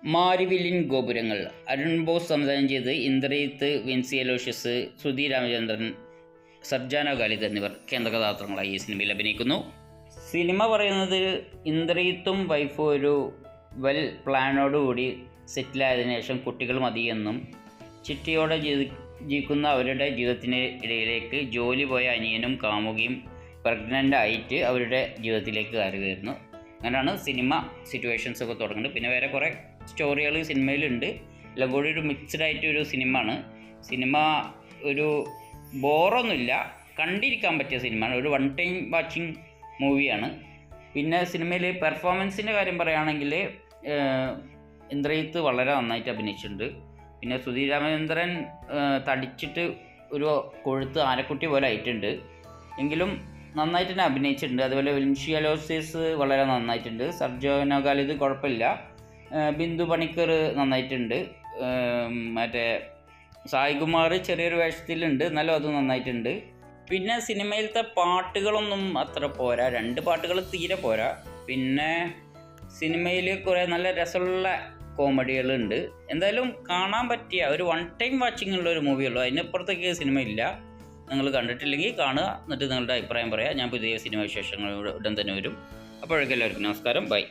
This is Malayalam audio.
മാരിവില്ലിൻ ഗോപുരങ്ങൾ അരുൺ ബോസ് സംവിധാനം ചെയ്ത് ഇന്ദ്രജിത്ത്, വിൻസി അലോഷ്യസ്, ശ്രുതി രാമചന്ദ്രൻ, സർജാന ഖാലിദ് എന്നിവർ കേന്ദ്ര കഥാപാത്രങ്ങളായി ഈ സിനിമയിൽ അഭിനയിക്കുന്നു. സിനിമ പറയുന്നത് ഇന്ദ്രജിത്തും വൈഫും ഒരു വെൽ പ്ലാനോടുകൂടി സെറ്റിലായതിനു ശേഷം കുട്ടികൾ മതിയെന്നും ചിട്ടയോടെ ജീവിക്കുന്ന അവരുടെ ജീവിതത്തിന് ഇടയിലേക്ക് ജോലി പോയ അനിയനും കാമുകിയും പ്രഗ്നൻ്റ് ആയിട്ട് അവരുടെ ജീവിതത്തിലേക്ക് കയറി വരുന്നു. അങ്ങനെയാണ് സിനിമ സിറ്റുവേഷൻസ് ഒക്കെ തുടങ്ങുന്നത്. പിന്നെ വേറെ കുറേ സ്റ്റോറികൾ സിനിമയിലുണ്ട്. എല്ലാം കൂടി ഒരു മിക്സ്ഡ് ആയിട്ടൊരു സിനിമയാണ്. സിനിമ ഒരു ബോറൊന്നുമില്ല, കണ്ടിരിക്കാൻ പറ്റിയ സിനിമയാണ്. ഒരു വൺ ടൈം വാച്ചിങ് മൂവിയാണ്. പിന്നെ സിനിമയിൽ പെർഫോമൻസിൻ്റെ കാര്യം പറയുകയാണെങ്കിൽ ഇന്ദ്രജിത്ത് വളരെ നന്നായിട്ട് അഭിനയിച്ചിട്ടുണ്ട്. പിന്നെ ശ്രുതി രാമചന്ദ്രൻ തടിച്ചിട്ട് ഒരു കൊഴുത്ത് ആനക്കുട്ടി പോലെ ആയിട്ടുണ്ട്, എങ്കിലും നന്നായിട്ട് തന്നെ അഭിനയിച്ചിട്ടുണ്ട്. അതുപോലെ വിൻസി അലോഷ്യസ് വളരെ നന്നായിട്ടുണ്ട്. സർജാന ഖാലിദ് കുഴപ്പമില്ല. ബിന്ദു പണിക്കർ നന്നായിട്ടുണ്ട്. മറ്റേ സായികുമാർ ചെറിയൊരു വേഷത്തിലുണ്ട്, എന്നാലും അത് നന്നായിട്ടുണ്ട്. പിന്നെ സിനിമയിലത്തെ പാട്ടുകളൊന്നും അത്ര പോരാ, 2 പാട്ടുകൾ തീരെ പോരാ. പിന്നെ സിനിമയിൽ കുറേ നല്ല രസമുള്ള കോമഡികളുണ്ട്. എന്തായാലും കാണാൻ പറ്റിയ ഒരു വൺ ടൈം വാച്ചിങ് ഉള്ള ഒരു മൂവിയുള്ളൂ. അതിനപ്പുറത്തേക്ക് സിനിമ ഇല്ല. നിങ്ങൾ കണ്ടിട്ടില്ലെങ്കിൽ കാണുക, എന്നിട്ട് നിങ്ങളുടെ അഭിപ്രായം പറയാം. ഞാൻ പുതിയ സിനിമ വിശേഷങ്ങൾ ഉടൻ തന്നെ വരും. അപ്പോഴേക്കും എല്ലാവർക്കും നമസ്കാരം, ബൈ.